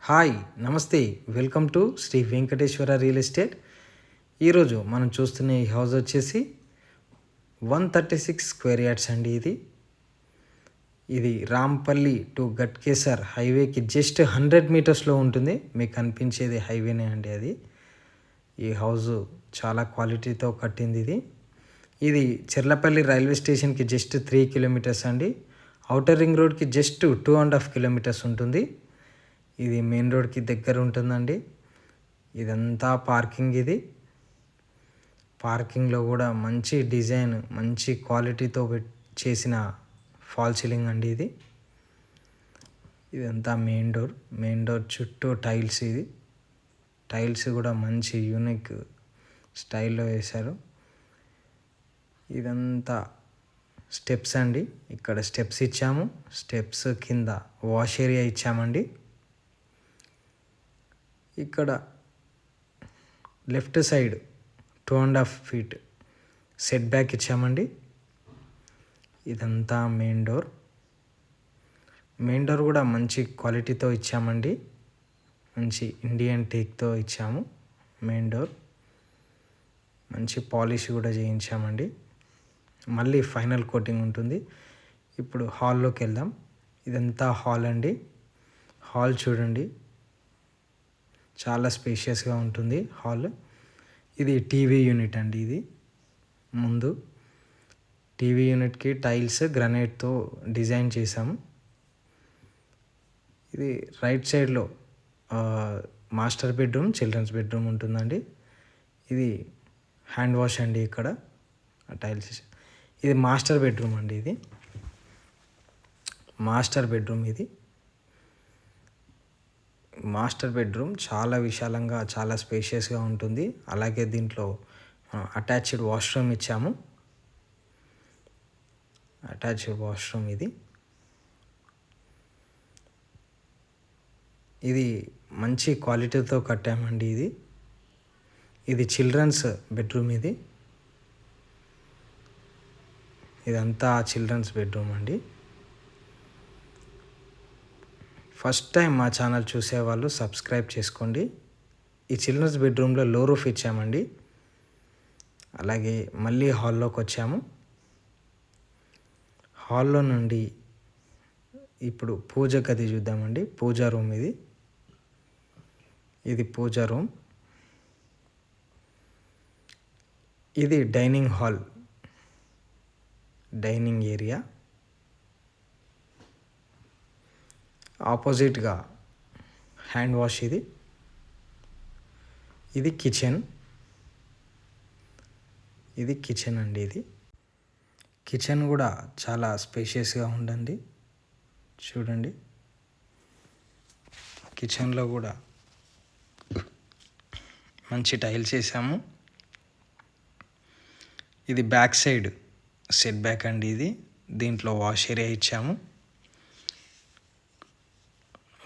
Hi నమస్తే welcome to Shri Venkateswara real estate. ఈరోజు మనం చూస్తున్న ఈ హౌస్ వచ్చేసి 136 స్క్వేర్ యార్డ్స్ అండి. ఇది రాంపల్లి టు గట్కేసర్ హైవేకి జస్ట్ 100 మీటర్స్లో ఉంటుంది. మీకు కనిపించేది హైవేనే అండి. ఈ హౌస్ చాలా క్వాలిటీతో కట్టింది. ఇది చెర్లపల్లి రైల్వే స్టేషన్కి జస్ట్ 3 కిలోమీటర్స్ అండి. ఔటర్ రింగ్ రోడ్కి జస్ట్ 2.5 కిలోమీటర్స్ ఉంటుంది. ఇది మెయిన్ రోడ్కి దగ్గర ఉంటుందండి. ఇదంతా పార్కింగ్. పార్కింగ్లో కూడా మంచి డిజైన్, మంచి క్వాలిటీతో చేసిన ఫాల్ సీలింగ్ అండి. ఇదంతా మెయిన్ డోర్ చుట్టూ టైల్స్. టైల్స్ కూడా మంచి యూనిక్ స్టైల్లో వేశారు. ఇదంతా స్టెప్స్ అండి. ఇక్కడ స్టెప్స్ ఇచ్చాము. స్టెప్స్ కింద వాష్ ఏరియా ఇచ్చామండి. ఇక్కడ left side 2.5 feet set back ఇచ్చామండి. ఇదంతా మెయిన్ డోర్ కూడా మంచి క్వాలిటీతో ఇచ్చామండి. మంచి ఇండియన్ టేక్తో ఇచ్చాము. మెయిన్ డోర్ మంచి పాలిష్ కూడా చేయించామండి. మళ్ళీ ఫైనల్ కోటింగ్ ఉంటుంది. ఇప్పుడు హాల్లోకి వెళ్దాం. ఇదంతా హాల్ అండి. హాల్ చూడండి, చాలా స్పేషియస్గా ఉంటుంది హాల్. ఇది టీవీ యూనిట్ అండి. ముందు టీవీ యూనిట్కి టైల్స్ గ్రానైట్తో డిజైన్ చేసాము. ఇది రైట్ సైడ్లో మాస్టర్ బెడ్రూమ్, చిల్డ్రన్స్ బెడ్రూమ్ ఉంటుందండి. ఇది హ్యాండ్ వాష్ అండి. ఇక్కడ టైల్స్ ఇది మాస్టర్ బెడ్రూమ్ అండి. మాస్టర్ బెడ్రూమ్ చాలా విశాలంగా, చాలా స్పేషియస్గా ఉంటుంది. అలాగే దీంట్లో అటాచ్డ్ వాష్రూమ్ ఇచ్చాము. ఇది మంచి క్వాలిటీతో కట్టామండి. ఇది చిల్డ్రన్స్ బెడ్రూమ్. ఇదంతా చిల్డ్రన్స్ బెడ్రూమ్ అండి. ఫస్ట్ టైం మా ఛానల్ చూసేవాళ్ళు సబ్స్క్రైబ్ చేసుకోండి. ఈ చిల్డ్రన్స్ బెడ్రూమ్లో లో రూఫ్ ఇచ్చామండి. అలాగే మళ్ళీ హాల్లోకి వచ్చాము. హాల్లో నుండి ఇప్పుడు పూజ గది చూద్దామండి. పూజా రూమ్ ఇది పూజా రూమ్. ఇది డైనింగ్ ఏరియా. ఆపోజిట్గా హ్యాండ్ వాష్. ఇది కిచెన్ అండి. కిచెన్ కూడా చాలా స్పేషియస్గా ఉందండి. చూడండి, కిచెన్లో కూడా మంచి టైల్స్ వేసాము. ఇది బ్యాక్ సైడ్ సెట్ బ్యాక్ అండి. దీంట్లో వాష్ ఏరియా ఇచ్చాము.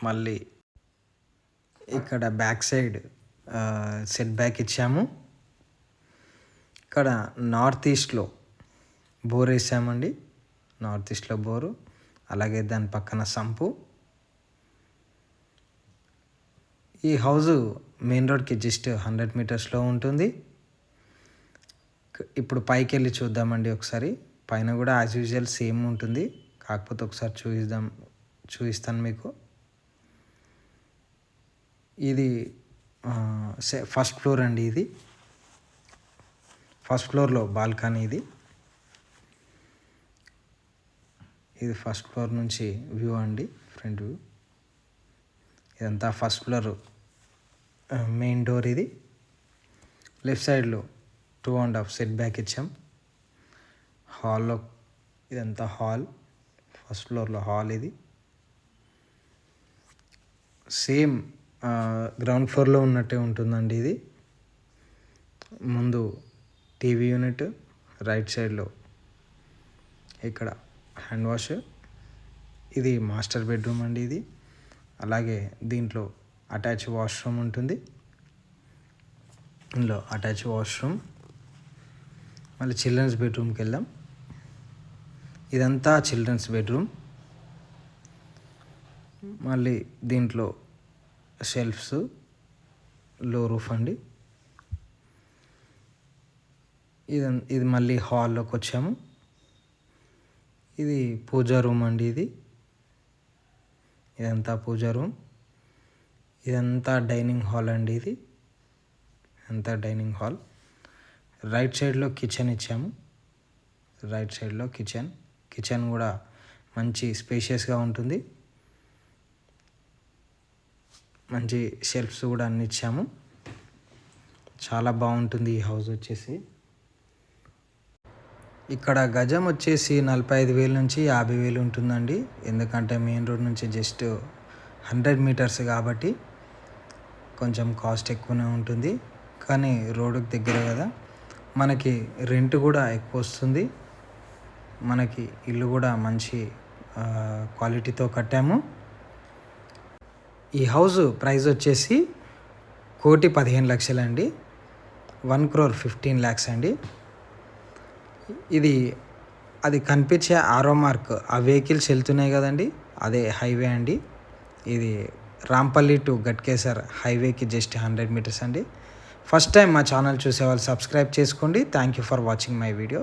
మళ్ళీ ఇక్కడ బ్యాక్ సైడ్ సెట్ బ్యాక్ ఇచ్చాము. ఇక్కడ నార్త్ ఈస్ట్లో బోర్ వేసామండి. బోరు, అలాగే దాని పక్కన సంపు. ఈ హౌజు మెయిన్ రోడ్కి జస్ట్ 100 మీటర్స్లో ఉంటుంది. ఇప్పుడు పైకి వెళ్ళి చూద్దామండి ఒకసారి. పైన కూడా యాజ్ యూజువల్ సేమ్ ఉంటుంది. కాకపోతే ఒకసారి చూపిస్తాను మీకు. ఇది ఫస్ట్ ఫ్లోర్ అండి. ఫస్ట్ ఫ్లోర్లో బాల్కనీ. ఇది ఫస్ట్ ఫ్లోర్ నుంచి వ్యూ అండి, ఫ్రంట్ వ్యూ. ఇదంతా first floor main door. Left సైడ్లో 2.5 సెట్ బ్యాక్ ఇచ్చాం. హాల్లో ఇదంతా హాల్. ఫస్ట్ ఫ్లోర్లో హాల్. సేమ్ గ్రౌండ్ ఫ్లోర్లో ఉన్నట్టే ఉంటుందండి. ముందు టీవీ యూనిట్, రైట్ సైడ్లో ఇక్కడ హ్యాండ్ వాష్. ఇది మాస్టర్ బెడ్రూమ్ అండి. అలాగే దీంట్లో అటాచ్ వాష్రూమ్ ఉంటుంది. మళ్ళీ చిల్డ్రన్స్ బెడ్రూమ్కి వెళ్దాం. ఇదంతా చిల్డ్రన్స్ బెడ్రూమ్. మళ్ళీ దీంట్లో షెల్ఫ్స్, లో రూఫ్ అండి. ఇది మళ్ళీ హాల్లోకి వచ్చాము. ఇది పూజా రూమ్ అండి. ఇదంతా పూజా రూమ్. ఇదంతా డైనింగ్ హాల్ అండి. అంతా డైనింగ్ హాల్. రైట్ సైడ్లో కిచెన్ ఇచ్చాము. రైట్ సైడ్లో కిచెన్ కూడా మంచి స్పేషియస్గా ఉంటుంది. మంచి షెల్ఫ్స్ కూడా అన్ని ఇచ్చాము. చాలా బాగుంటుంది ఈ హౌస్ వచ్చేసి. ఇక్కడ గజం వచ్చేసి 45,000 నుంచి 50,000 ఉంటుందండి. ఎందుకంటే మెయిన్ రోడ్ నుంచి జస్ట్ 100 మీటర్స్ కాబట్టి కొంచెం కాస్ట్ ఎక్కువనే ఉంటుంది. కానీ రోడ్డుకి దగ్గర కదా, మనకి రెంట్ కూడా ఎక్కువ వస్తుంది. మనకి ఇల్లు కూడా మంచి క్వాలిటీతో కట్టాము. ఈ హౌస్ ప్రైస్ వచ్చేసి 1,15,00,000 అండి. 1,15,00,000 అండి. అది కనిపించే ఆరో మార్క్, ఆ వెహికల్స్ వెళ్తున్నాయి కదండి, అదే హైవే అండి. ఇది రాంపల్లి టు గట్కేసర్ హైవేకి జస్ట్ 100 మీటర్స్ అండి. ఫస్ట్ టైం మా ఛానల్ చూసేవాళ్ళు సబ్స్క్రైబ్ చేసుకోండి. Thank you for watching my video.